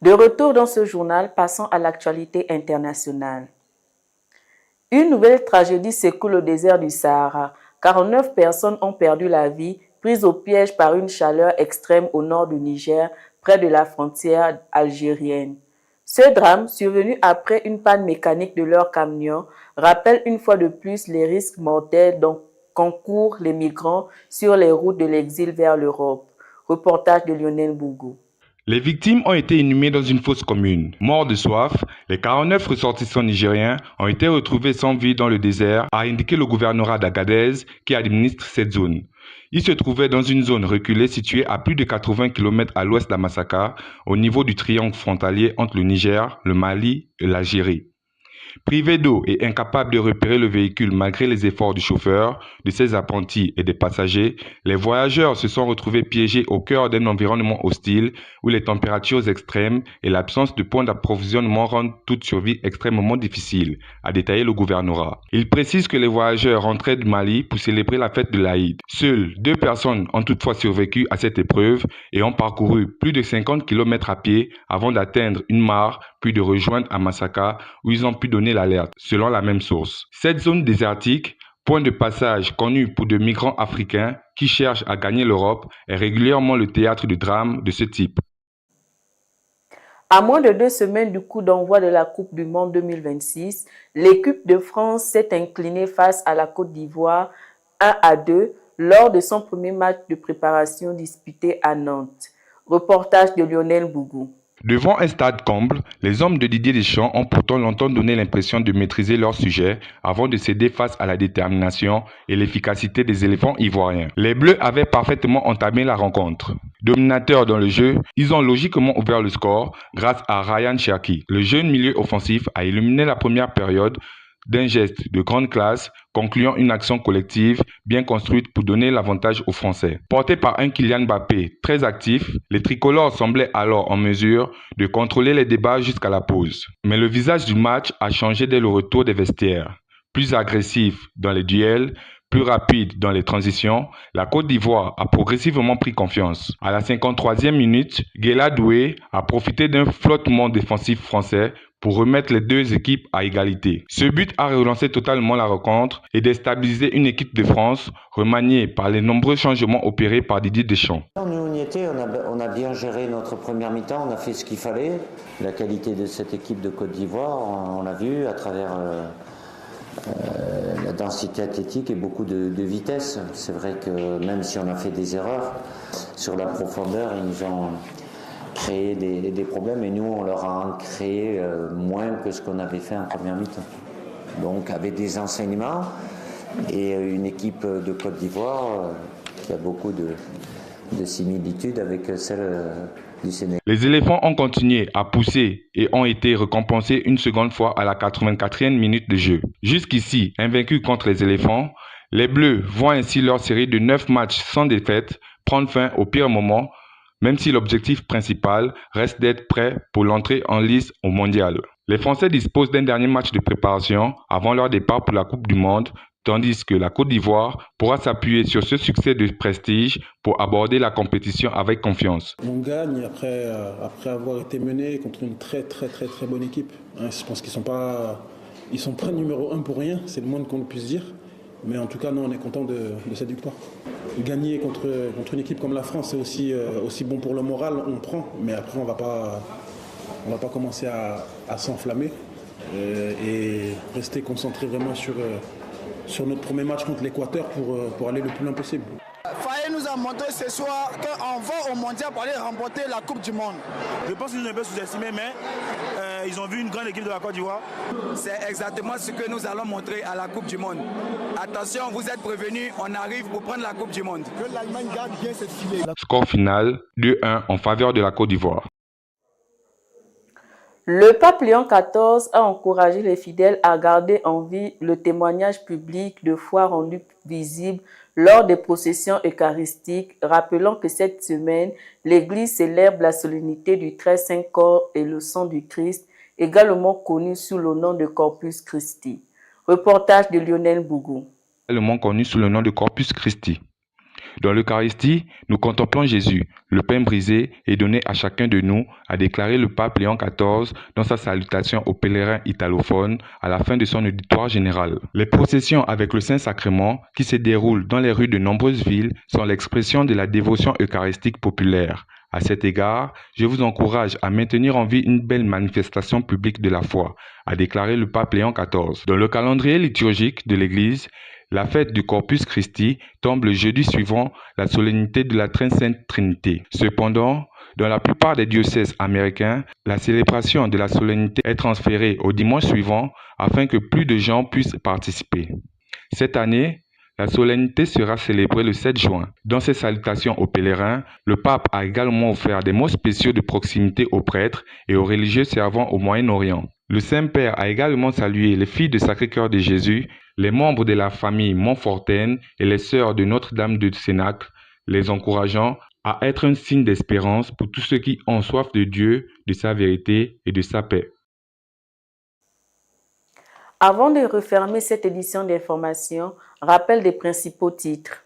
De retour dans ce journal, passons à l'actualité internationale. Une nouvelle tragédie s'écoule au désert du Sahara. 49 personnes ont perdu la vie, prises au piège par une chaleur extrême au nord du Niger, près de la frontière algérienne. Ce drame, survenu après une panne mécanique de leur camion, rappelle une fois de plus les risques mortels dont concourent les migrants sur les routes de l'exil vers l'Europe. Reportage de Lionel Bougou. Les victimes ont été inhumées dans une fosse commune. Morts de soif, les 49 ressortissants nigériens ont été retrouvés sans vie dans le désert, a indiqué le gouvernorat d'Agadez qui administre cette zone. Ils se trouvaient dans une zone reculée située à plus de 80 km à l'ouest d'Amassaka, au niveau du triangle frontalier entre le Niger, le Mali et l'Algérie. Privés d'eau et incapables de repérer le véhicule malgré les efforts du chauffeur, de ses apprentis et des passagers, les voyageurs se sont retrouvés piégés au cœur d'un environnement hostile où les températures extrêmes et l'absence de points d'approvisionnement rendent toute survie extrêmement difficile, a détaillé le gouvernorat. Il précise que les voyageurs rentraient du Mali pour célébrer la fête de l'Aïd. Seules 2 personnes ont toutefois survécu à cette épreuve et ont parcouru plus de 50 km à pied avant d'atteindre une mare puis de rejoindre Amassaka où ils ont pu donner l'alerte, selon la même source. Cette zone désertique, point de passage connu pour de migrants africains qui cherchent à gagner l'Europe, est régulièrement le théâtre de drames de ce type. À moins de 2 semaines du coup d'envoi de la Coupe du Monde 2026, l'équipe de France s'est inclinée face à la Côte d'Ivoire 1-2 lors de son premier match de préparation disputé à Nantes. Reportage de Lionel Bougou. Devant un stade comble, les hommes de Didier Deschamps ont pourtant longtemps donné l'impression de maîtriser leur sujet avant de céder face à la détermination et l'efficacité des éléphants ivoiriens. Les Bleus avaient parfaitement entamé la rencontre. Dominateurs dans le jeu, ils ont logiquement ouvert le score grâce à Ryan Cherki. Le jeune milieu offensif a illuminé la première période d'un geste de grande classe, concluant une action collective bien construite pour donner l'avantage aux Français. Portés par un Kylian Mbappé très actif, les tricolores semblaient alors en mesure de contrôler les débats jusqu'à la pause. Mais le visage du match a changé dès le retour des vestiaires. Plus agressif dans les duels, plus rapide dans les transitions, la Côte d'Ivoire a progressivement pris confiance. À la 53e minute, Guela Doué a profité d'un flottement défensif français pour remettre les deux équipes à égalité. Ce but a relancé totalement la rencontre et déstabilisé une équipe de France remaniée par les nombreux changements opérés par Didier Deschamps. Nous, on y était, on a bien géré notre première mi-temps, on a fait ce qu'il fallait. La qualité de cette équipe de Côte d'Ivoire, on l'a vu à travers la densité athlétique et beaucoup de vitesse. C'est vrai que même si on a fait des erreurs sur la profondeur, ils nous ont créé des problèmes et nous on leur a créé moins que ce qu'on avait fait en première mi-temps. Donc avec des enseignements et une équipe de Côte d'Ivoire qui a beaucoup de similitudes avec celle du Sénégal. Les éléphants ont continué à pousser et ont été récompensés une seconde fois à la 84e minute de jeu. Jusqu'ici, invaincus contre les éléphants, les Bleus voient ainsi leur série de 9 matchs sans défaite prendre fin au pire moment, même si l'objectif principal reste d'être prêt pour l'entrée en lice au mondial. Les Français disposent d'un dernier match de préparation avant leur départ pour la Coupe du Monde, tandis que la Côte d'Ivoire pourra s'appuyer sur ce succès de prestige pour aborder la compétition avec confiance. On gagne après avoir été mené contre une très bonne équipe. Je pense qu'ils sont pas numéro 1 pour rien, c'est le moins qu'on puisse dire. Mais en tout cas, nous, on est content de cette victoire. Gagner contre une équipe comme la France, c'est aussi bon pour le moral, on prend. Mais après, on va pas commencer à s'enflammer et rester concentré vraiment sur notre premier match contre l'Équateur pour aller le plus loin possible. Faye nous a montré ce soir qu'on va au mondial pour aller remporter la Coupe du Monde. Je pense qu'ils nous ont un peu sous-estimés, mais ils ont vu une grande équipe de la Côte d'Ivoire. C'est exactement ce que nous allons montrer à la Coupe du Monde. Attention, vous êtes prévenus, on arrive pour prendre la Coupe du Monde. Que l'Allemagne garde bien cette filée. Score final 2-1 en faveur de la Côte d'Ivoire. Le pape Léon XIV a encouragé les fidèles à garder en vie le témoignage public de foi rendu visible lors des processions eucharistiques, rappelant que cette semaine, l'Église célèbre la solennité du très saint corps et le sang du Christ, également connu sous le nom de Corpus Christi. Reportage de Lionel Bougou. Également connu sous le nom de Corpus Christi. Dans l'Eucharistie, nous contemplons Jésus, le pain brisé et donné à chacun de nous, a déclaré le pape Léon XIV dans sa salutation aux pèlerins italophones à la fin de son auditoire général. Les processions avec le Saint-Sacrement qui se déroulent dans les rues de nombreuses villes sont l'expression de la dévotion eucharistique populaire. À cet égard, je vous encourage à maintenir en vie une belle manifestation publique de la foi, a déclaré le pape Léon XIV. Dans le calendrier liturgique de l'Église, la fête du Corpus Christi tombe le jeudi suivant la solennité de la Très Sainte Trinité. Cependant, dans la plupart des diocèses américains, la célébration de la solennité est transférée au dimanche suivant afin que plus de gens puissent participer. Cette année, la solennité sera célébrée le 7 juin. Dans ses salutations aux pèlerins, le pape a également offert des mots spéciaux de proximité aux prêtres et aux religieux servant au Moyen-Orient. Le Saint-Père a également salué les filles du Sacré-Cœur de Jésus, les membres de la famille Montfortaine et les sœurs de Notre-Dame de Cénacle, les encourageant à être un signe d'espérance pour tous ceux qui ont soif de Dieu, de sa vérité et de sa paix. Avant de refermer cette édition d'information, rappel des principaux titres.